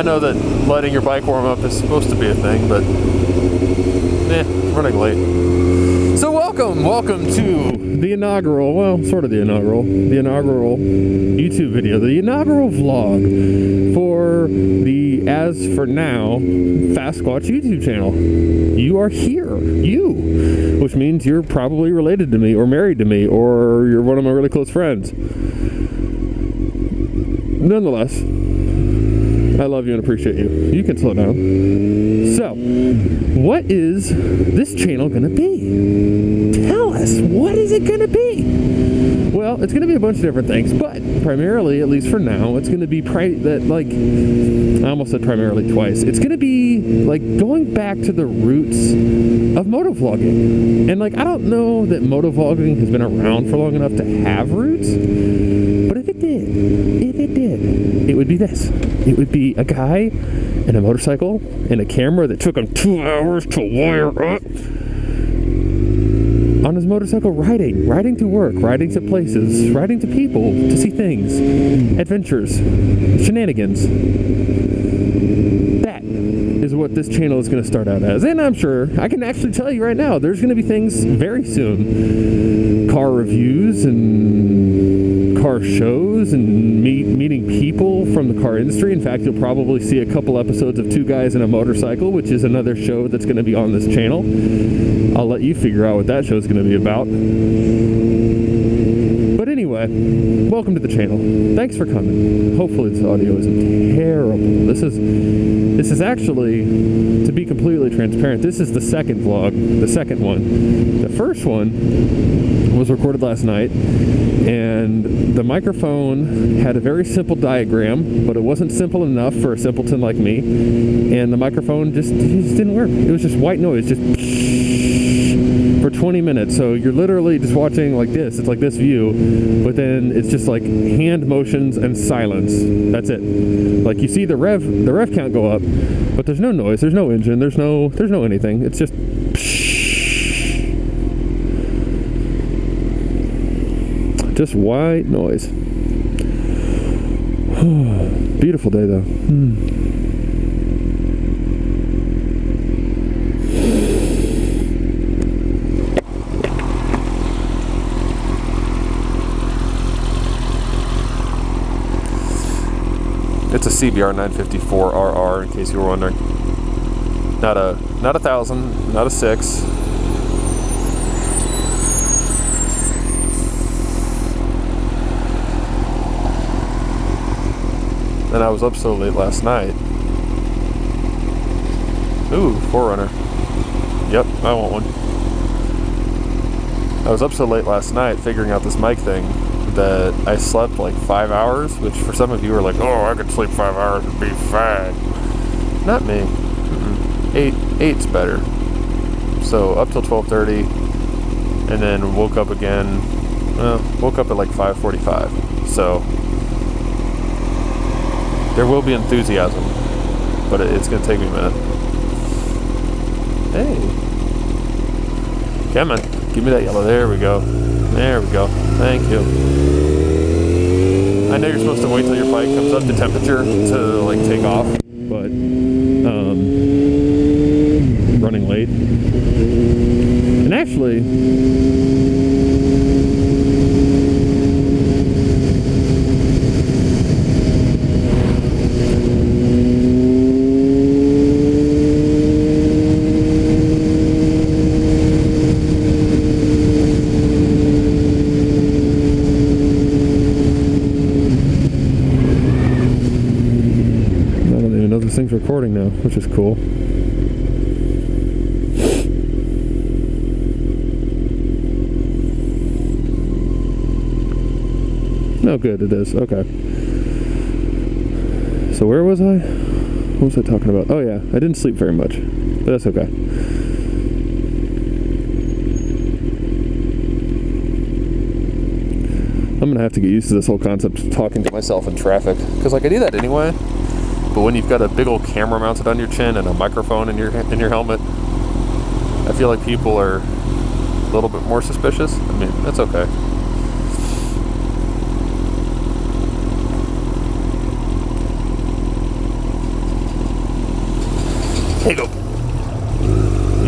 I know that letting your bike warm up is supposed to be a thing, but running late. So welcome to the inaugural, well, sort of the inaugural YouTube video, the inaugural vlog for the, as for now, FastSquatch YouTube channel. You are here, which means you're probably related to me, or married to me, or you're one of my really close friends. Nonetheless, I love you and appreciate you. You can slow down. So, what is this channel going to be? Tell us, what is it going to be? Well, it's going to be a bunch of different things, but primarily, at least for now, it's going to be I almost said primarily twice. It's going to be like going back to the roots of motovlogging. And I don't know that motovlogging has been around for long enough to have roots, but if it did, it would be this. It would be a guy and a motorcycle and a camera that took him 2 hours to wire up on his motorcycle, riding to work, riding to places, riding to people, to see things, adventures, shenanigans. That is what this channel is going to start out as. And I'm sure, I can actually tell you right now, there's going to be things very soon. Car reviews and car shows and meeting people from the car industry. In fact, you'll probably see a couple episodes of Two Guys in a Motorcycle, which is another show that's going to be on this channel. I'll let you figure out what that show is going to be about. But anyway, welcome to the channel. Thanks for coming. Hopefully this audio isn't terrible. This is actually, to be completely transparent, this is the second vlog, the second one. The first one was recorded last night, and the microphone had a very simple diagram, but it wasn't simple enough for a simpleton like me, and the microphone just didn't work. It was just white noise, just for 20 minutes. So you're literally just watching like this. It's like this view, but then it's just like hand motions and silence. That's it. Like you see the rev count go up, but there's no noise, there's no engine, there's no anything. It's just white noise. Beautiful day though. It's a CBR 954 RR, in case you were wondering. Not a 1000, not a 6. And I was up so late last night. Ooh, 4Runner. Yep, I want one. I was up so late last night figuring out this mic thing that I slept like 5 hours, which for some of you are like, oh, I could sleep 5 hours and be fine. Not me. 8's better. So up till 12:30, and then woke up again. Woke up at like 5:45. So there will be enthusiasm, but it's going to take me a minute. Hey. Come on. Give me that yellow. There we go. There we go. Thank you. I know you're supposed to wait till your bike comes up to temperature to take off, but running late. And actually, this thing's recording now, which is cool. No, good, it is. Okay. So where was I? What was I talking about? Oh yeah, I didn't sleep very much, but that's okay. I'm gonna have to get used to this whole concept of talking to myself in traffic, because I do that anyway. But when you've got a big old camera mounted on your chin and a microphone in your helmet, I feel like people are a little bit more suspicious. I mean, that's okay. Hey, go.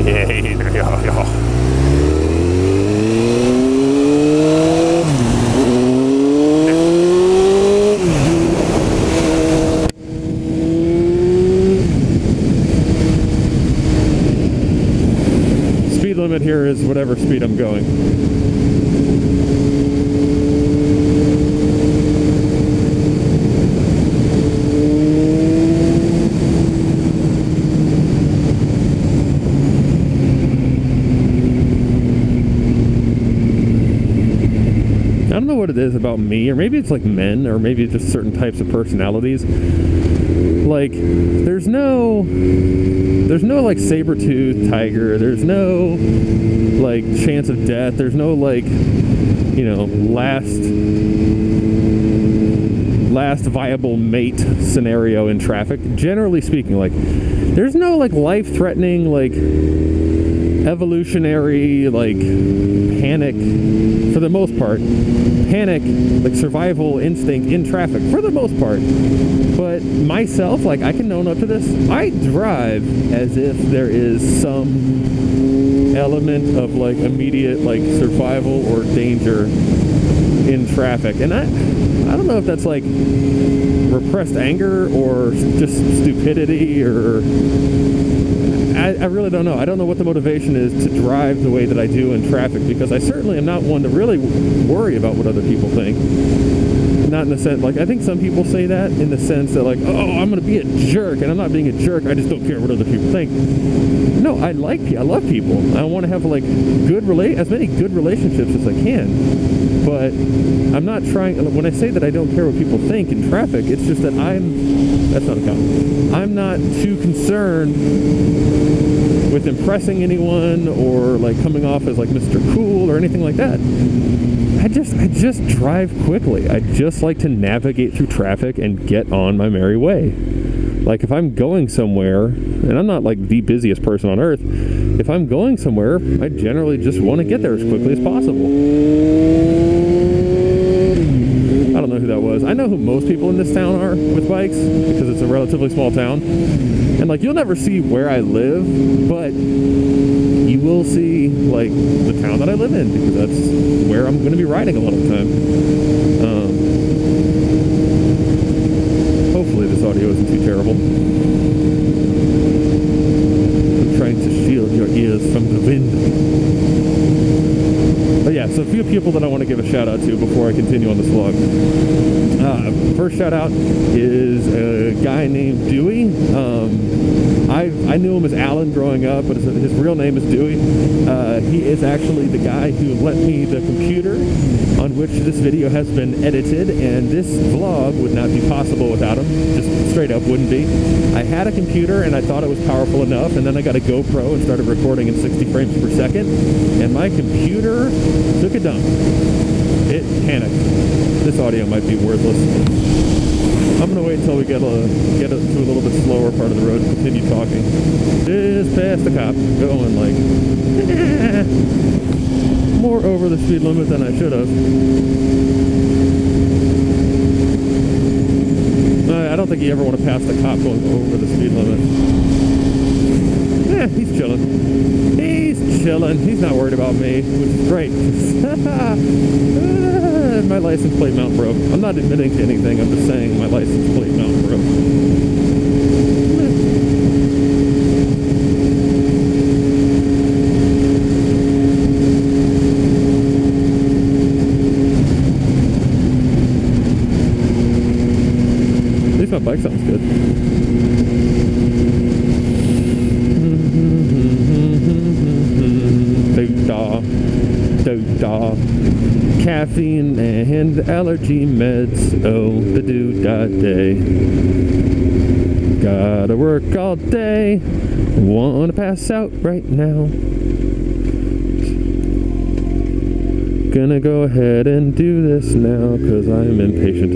Yeah, yeah. Speed limit here is whatever speed I'm going. I don't know what it is about me, or maybe it's like men, or maybe it's just certain types of personalities. Like, there's no like saber-toothed tiger, there's no like chance of death, there's no like, you know, last viable mate scenario in traffic. Generally speaking, like, there's no like life-threatening, like evolutionary, like panic, for the most part, panic, like survival instinct in traffic, for the most part. But myself, like, I can own up to this. I drive as if there is some element of like immediate like survival or danger in traffic, and I don't know if that's like repressed anger or just stupidity, or I really don't know. I don't know what the motivation is to drive the way that I do in traffic, because I certainly am not one to really worry about what other people think. Not in the sense, like, I think some people say that in the sense that, like, oh, I'm going to be a jerk, and I'm not being a jerk, I just don't care what other people think. No, I love people. I want to have, like, as many good relationships as I can. But I'm not trying, when I say that I don't care what people think in traffic, it's just that that's not a comment. I'm not too concerned with impressing anyone or like coming off as like Mr. Cool or anything like that. I just drive quickly. I just like to navigate through traffic and get on my merry way. Like, if I'm going somewhere, and I'm not like the busiest person on earth, if I'm going somewhere, I generally just want to get there as quickly as possible. I don't know who that was. I know who most people in this town are with bikes, because it's a relatively small town. And like, you'll never see where I live, but you will see like the town that I live in, because that's where I'm going to be riding a lot of the time. Hopefully this audio isn't too terrible. I'm trying to shield your ears from the wind. But yeah, so a few people that I want to give a shout out to before I continue on this vlog. First shout out is a guy named Dewey. I knew him as Alan growing up, but his real name is Dewey. He is actually the guy who lent me the computer on which this video has been edited, and this vlog would not be possible without him. Just straight up wouldn't be. I had a computer and I thought it was powerful enough, and then I got a GoPro and started recording in 60 frames per second, and my computer took a dump. It panicked. This audio might be worthless. I'm going to wait until we get to a little bit slower part of the road and continue talking. Just past the cop, going like more over the speed limit than I should have. I don't think you ever want to pass the cop going over the speed limit. Yeah, he's chilling. He's chilling. He's not worried about me, which is great. My license plate mount broke. I'm not admitting to anything. I'm just saying my license plate mount broke. At least my bike sounds good. Do-da. Caffeine and allergy meds, oh, the do-da day. Gotta work all day, wanna pass out right now. Gonna go ahead and do this now, 'cause I'm impatient.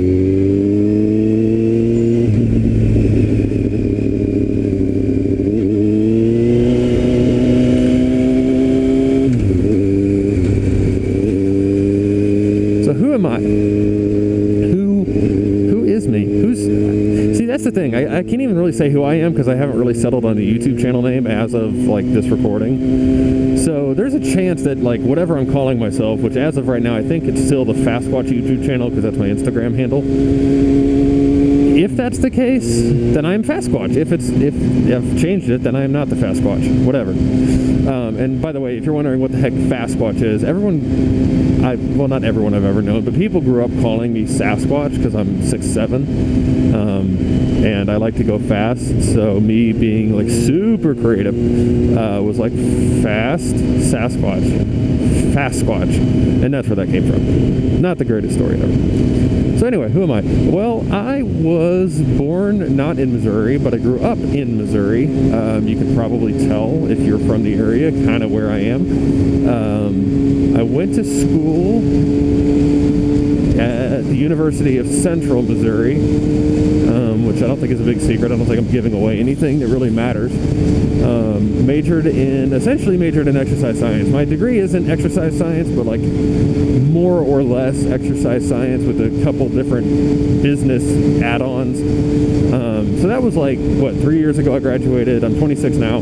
the thing. I can't even really say who I am because I haven't really settled on a YouTube channel name as of like this recording. So there's a chance that like whatever I'm calling myself, which as of right now I think it's still the FastSquatch YouTube channel because that's my Instagram handle. If that's the case, then I'm FastSquatch. If I've changed it, then I am not the FastSquatch. Whatever. And by the way, if you're wondering what the heck FastSquatch is, well, not everyone I've ever known, but people grew up calling me Sasquatch because I'm 6'7", and I like to go fast. So me being like super creative was like FastSquatch, and that's where that came from. Not the greatest story ever. So anyway, who am I? Well, I was born not in Missouri, but I grew up in Missouri. You can probably tell if you're from the area, kind of where I am. I went to school at the University of Central Missouri, which I don't think is a big secret. I don't think I'm giving away anything that really matters. Essentially majored in exercise science. My degree isn't exercise science, but like more or less exercise science with a couple different business add-ons. So that was like, 3 years ago I graduated. I'm 26 now.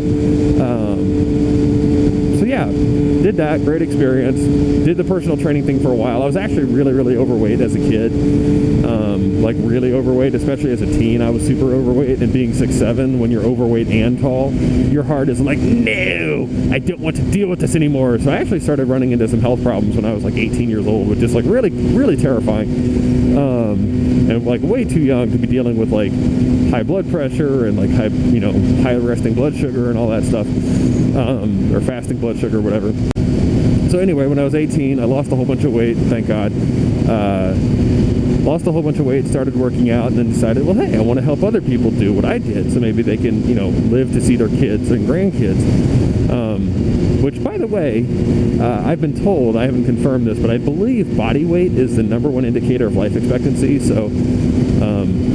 So yeah, did that, great experience. Did the personal training thing for a while. I was actually really, really overweight as a kid. Like really overweight, especially as a teen. I was super overweight, and being 6'7", when you're overweight and tall, your heart is like, no, I don't want to deal with this anymore. So I actually started running into some health problems when I was like 18 years old, which is like really, really terrifying. And like way too young to be dealing with like high blood pressure and like high resting blood sugar and all that stuff, or fasting blood sugar, whatever. So anyway, when I was 18, I lost a whole bunch of weight, thank God. Lost a whole bunch of weight, started working out, and then decided, well, hey, I want to help other people do what I did, so maybe they can, live to see their kids and grandkids. Which, by the way, I've been told, I haven't confirmed this, but I believe body weight is the #1 indicator of life expectancy, so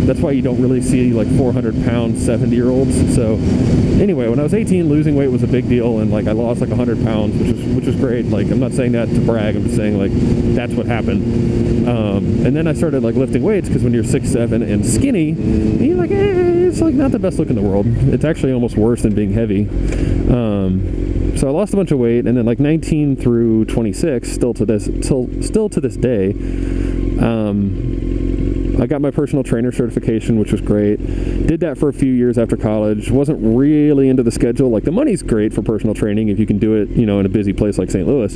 that's why you don't really see like 400-pound 70-year-olds. So anyway, when I was 18, losing weight was a big deal, and like I lost like 100 pounds, which was great. Like, I'm not saying that to brag, I'm just saying like that's what happened. And then I started like lifting weights, because when you're 6'7" and skinny, you're like, it's like not the best look in the world. It's actually almost worse than being heavy. So I lost a bunch of weight, and then like 19 through 26, still to this day, I got my personal trainer certification, which was great. Did that for a few years after college. Wasn't really into the schedule. Like, the money's great for personal training if you can do it, in a busy place like St. Louis.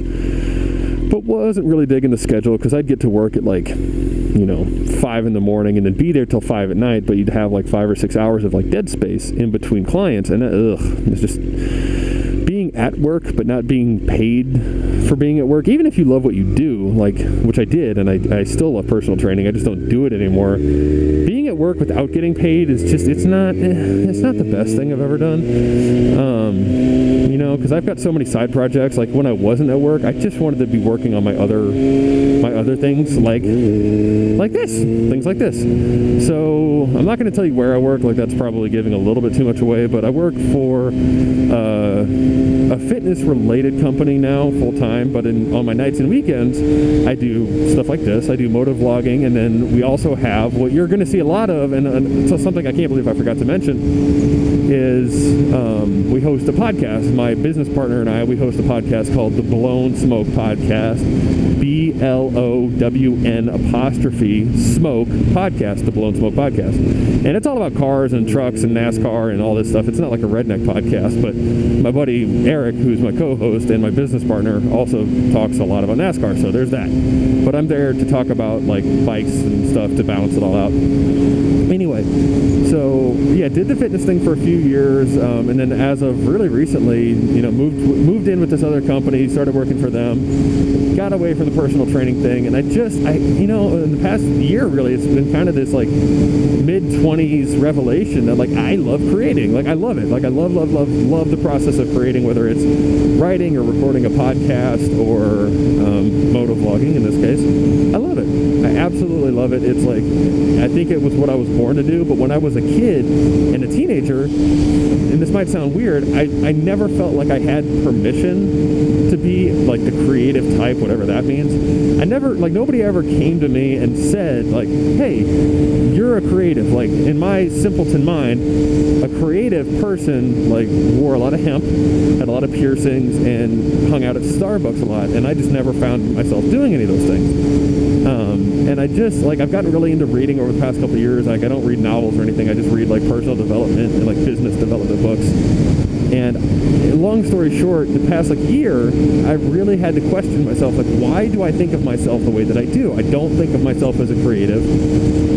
But wasn't really digging the schedule, because I'd get to work at like, 5 in the morning and then be there till 5 at night, but you'd have like 5 or 6 hours of like dead space in between clients, and it's just being at work but not being paid for being at work, even if you love what you do, like, which I did, and I still love personal training, I just don't do it anymore. Being at work without getting paid is just, it's not the best thing I've ever done. Because I've got so many side projects. Like, when I wasn't at work, I just wanted to be working on my other things, like things like this. So I'm not going to tell you where I work, like that's probably giving a little bit too much away, but I work for a fitness related company now full time, but on my nights and weekends I do stuff like this. I do motovlogging, and then we also have what you're going to see a lot of, and so something I can't believe I forgot to mention is we host a podcast. My business partner and I, we host a podcast called the Blown Smoke Podcast. BLOWN_smoke podcast, the Blown Smoke Podcast. And it's all about cars and trucks and NASCAR and all this stuff. It's not like a redneck podcast, but my buddy Eric, who's my co-host and my business partner, also talks a lot about NASCAR, so there's that. But I'm there to talk about like bikes and stuff to balance it all out. Anyway, so yeah, did the fitness thing for a few years, and then as of really recently, moved in with this other company, started working for them, got away from the personal training thing, and in the past year, really, it's been kind of this like mid-20s revelation that like I love creating. Like, I love it. Like, I love the process of creating, whether it's writing or recording a podcast or motovlogging in this case. I love it. I absolutely love it. It's like, I think it was what I was born to do, but when I was a kid and a teenager, and this might sound weird, I never felt like I had permission to be like the creative type, whatever that means. I never, like, nobody ever came to me and said, like, hey, you're a creative. Like, in my simpleton mind, a creative person, like, wore a lot of hemp, had a lot of piercings, and hung out at Starbucks a lot, and I just never found myself doing any of those things. And I just, like, I've gotten really into reading over the past couple of years. Like, I don't read novels or anything. I just read, like, personal development and, like, business development books. And long story short, the past, like, year, I really had to question myself, like, why do I think of myself the way that I do? I don't think of myself as a creative,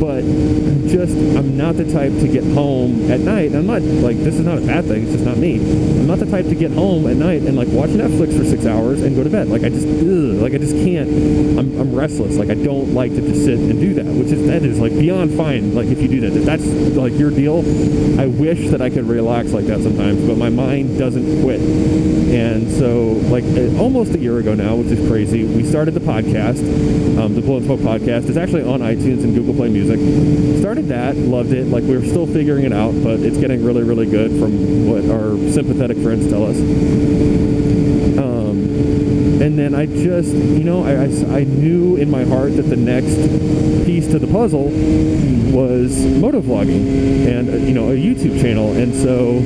but I'm not the type to get home at night. I'm not, like, this is not a bad thing. It's just not me. I'm not the type to get home at night and, like, watch Netflix for 6 hours and go to bed. Like, I just can't. I'm restless. Like, I don't like to just sit and do that, that is, like, beyond fine. Like, if you do that, if that's, like, your deal, I wish that I could relax like that sometimes, but my mind doesn't quit. And so, like, almost a year ago now, which is crazy, we started the podcast, the Blow and Smoke podcast. It's actually on iTunes and Google Play Music. Started that, loved it. Like, we're still figuring it out, but it's getting really, really good from what our sympathetic friends tell us. And then I just, I knew in my heart that the next piece to the puzzle was motovlogging and, a YouTube channel. And so,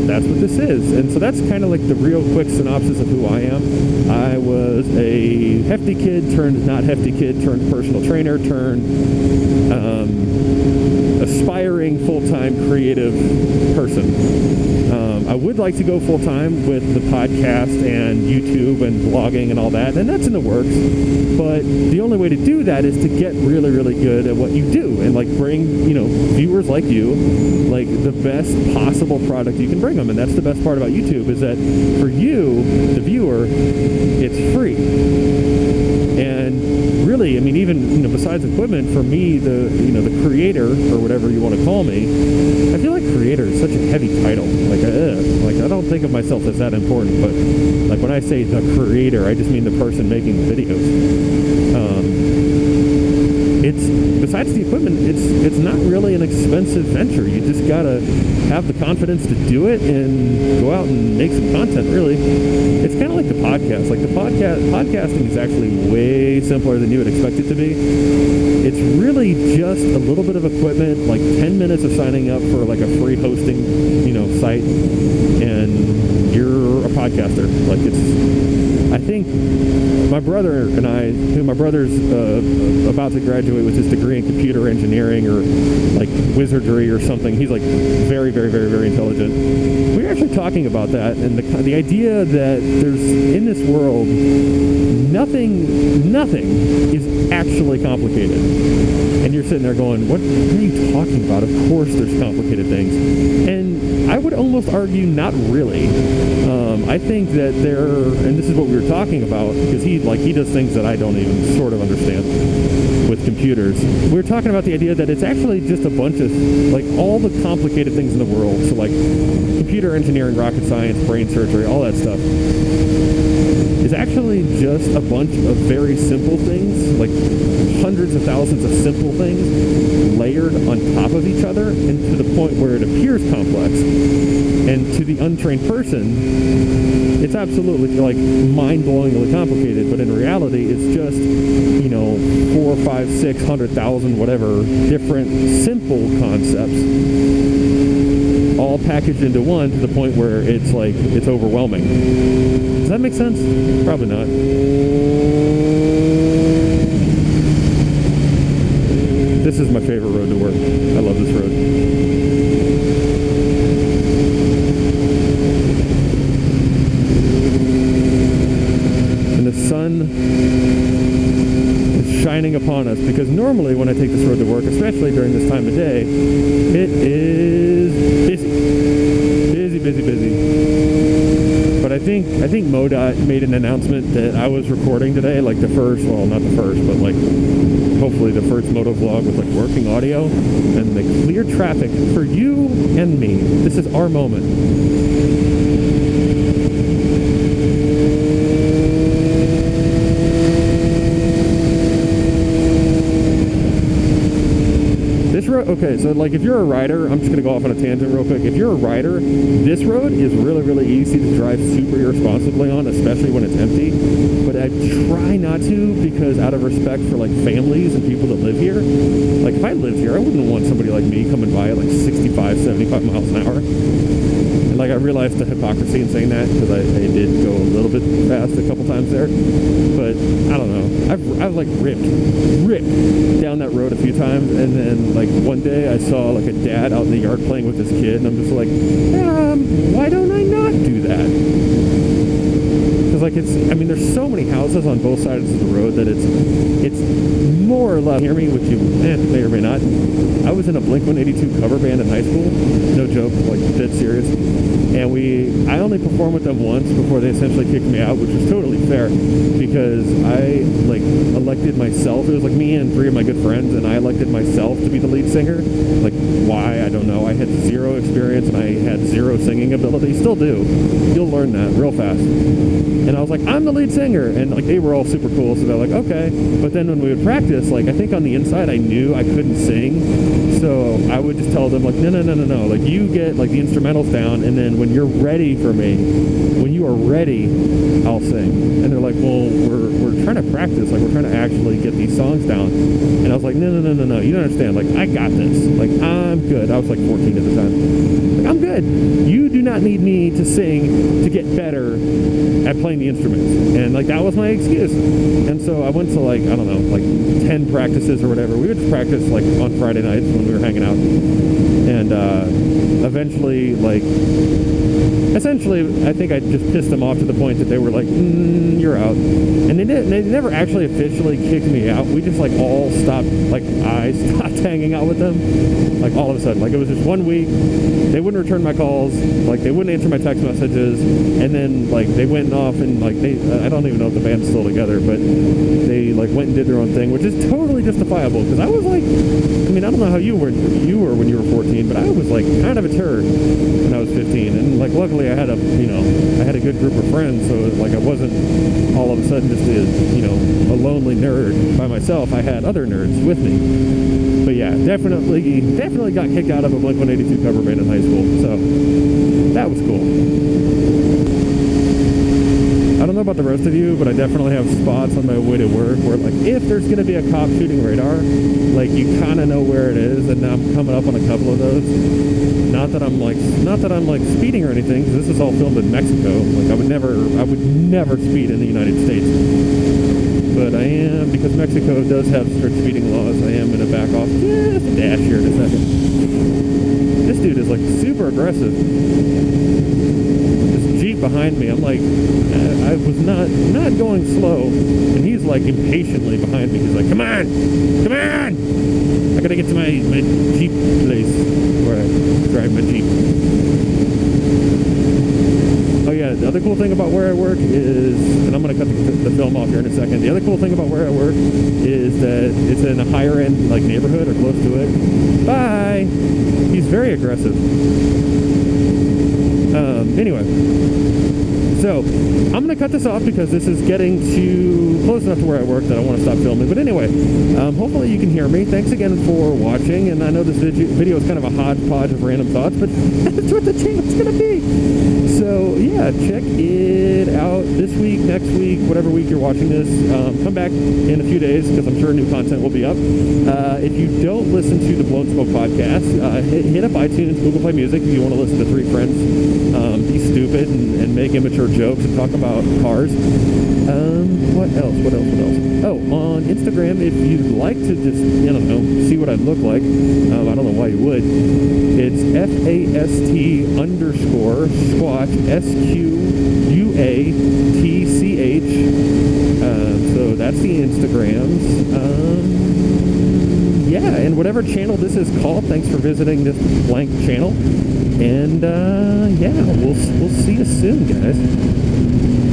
that's what this is. And so that's kind of like the real quick synopsis of who I am. I was a hefty kid turned not hefty kid turned personal trainer turned aspiring full-time creative person. I would like to go full-time with the podcast and YouTube and blogging and all that, and that's in the works. But the only way to do that is to get really, really good at what you do and, like, bring, viewers like you, like, the best possible product you can bring them. And that's the best part about YouTube, is that for you, the viewer, it's free. And really, I mean, even, besides equipment, for me, the creator, or whatever you want to call me, I feel like creator is such a heavy title. Like, I don't think of myself as that important, but, like, when I say the creator, I just mean the person making videos. It's, besides the equipment, it's not really an expensive venture. You just gotta have the confidence to do it and go out and make some content, really. It's kind of like the podcast. Like, podcasting is actually way simpler than you would expect it to be. It's really just a little bit of equipment, like 10 minutes of signing up for, like, a free hosting, site, and you're a podcaster. Like, I think my brother and I, my brother's about to graduate with his degree in computer engineering or, like, wizardry or something. He's, like, very, very, very, very intelligent. We were actually talking about that, and the idea that there's, in this world, nothing is actually complicated. And you're sitting there going, what are you talking about? Of course there's complicated things. And I would almost argue not really. I think that and this is what we were talking about, because he does things that I don't even sort of understand with computers. We were talking about the idea that it's actually just a bunch of, like, all the complicated things in the world. So, like, computer engineering, rocket science, brain surgery, all that stuff is actually just a bunch of very simple things, like hundreds of thousands of simple things layered on top of each other, and to the point where it appears complex. And to the untrained person, it's absolutely, like, mind-blowingly complicated, but in reality, it's just, 4, 5, 6, 100,000, whatever, different simple concepts, all packaged into one, to the point where it's, like, it's overwhelming. Does that make sense? Probably not. This is my favorite road to work. I love this road. And the sun is shining upon us, because normally when I take this road to work, especially during this time of day, it is busy. But I think MoDOT made an announcement that I was recording today, like the first, well, not the first, but, like, hopefully the first motovlog with, like, working audio, and they cleared traffic for you and me. This is our moment. okay, so like if you're a rider, I'm just going to go off on a tangent real quick. If you're a rider, this road is really, really easy to drive super irresponsibly on, especially when it's empty. But I try not to, because out of respect for like families and people that live here, like if I lived here, I wouldn't want somebody like me coming by at like 65, 75 miles an hour. And like I realized the hypocrisy in saying that, because I did go a little bit fast a couple times there. But I don't know. I've like ripped down that road a few times, and then like one day I saw like a dad out in the yard playing with his kid, and I'm just like, why don't I not do that? Because like I mean, there's so many houses on both sides of the road that it's more or less, hear me, which you may or may not. I was in a Blink-182 cover band in high school, no joke, like dead serious. And I only performed with them once before they essentially kicked me out, which was totally fair, because I like elected myself. It was like me and 3 of my good friends, and I elected myself to be the lead singer. Like why? I don't know. I had 0 experience and I had 0 singing ability. Still do. You'll learn that real fast. And I was like, I'm the lead singer, and like they were all super cool, so they're like, okay. But then when we would practice, like I think on the inside I knew I couldn't sing, so I would just tell them like, no, like you get like the instrumentals down, and then when you're ready for me, when you are ready, I'll sing. And they're like, well, we're trying to practice, like we're trying to actually get these songs down. And I was like, no, you don't understand, like I got this, like I'm good. I was like 14 at the time. Like I'm good. You do not need me to sing to get better at playing the instruments. And like that was my excuse. And so I went to like, I don't know, like 10 practices or whatever. We would just practice like on Friday nights when we were hanging out. And eventually, like, essentially, I think I just pissed them off to the point that they were like, you're out. And they never actually officially kicked me out. We just like all stopped, like I stopped hanging out with them. Like all of a sudden, like it was just 1 week. They wouldn't return my calls, like they wouldn't answer my text messages, and then like they went off and like I don't even know if the band's still together, but they like went and did their own thing, which is totally justifiable, because I was like, I mean, I don't know how you were when you were 14, but I was like kind of a turd when I was 15, and like luckily I had a good group of friends, so like I wasn't all of a sudden just a lonely nerd by myself. I had other nerds with me. But yeah, definitely got kicked out of a Blink-182 cover band in high school, so that was cool. I don't know about the rest of you, but I definitely have spots on my way to work where like if there's going to be a cop shooting radar, like you kind of know where it is, and now I'm coming up on a couple of those. Not that I'm like speeding or anything, because this is all filmed in Mexico. Like I would never speed in the United States. But I am, because Mexico does have strict speeding laws, I am going to back off just a dash here in a second. This dude is like super aggressive. This Jeep behind me, I'm like, I was not going slow, and he's like impatiently behind me. He's like, come on! I gotta get to my Jeep place where I drive my Jeep. Oh yeah, the other cool thing about where I work is, and I'm going to cut the film off here in a second, the other cool thing about where I work is that it's in a higher end like neighborhood or close to it. Bye! He's very aggressive. Anyway, so I'm going to cut this off because this is getting to close enough to where I work that I want to stop filming. But anyway, hopefully you can hear me. Thanks again for watching, and I know this video is kind of a hodgepodge of random thoughts, but that's what the channel's going to be. So yeah, check it out this week, next week, whatever week you're watching this. Come back in a few days, because I'm sure new content will be up. If you don't listen to the Blown Smoke podcast, hit up iTunes, Google Play Music if you want to listen to 3 friends be stupid and make immature jokes and talk about cars. What else? Oh, on Instagram, if you'd like to just, I don't know, see what I look like, I don't know why you would, it's FAST_squatch, SQUATCH. So that's the Instagrams. Yeah, and whatever channel this is called, thanks for visiting this blank channel. And yeah, we'll see you soon, guys.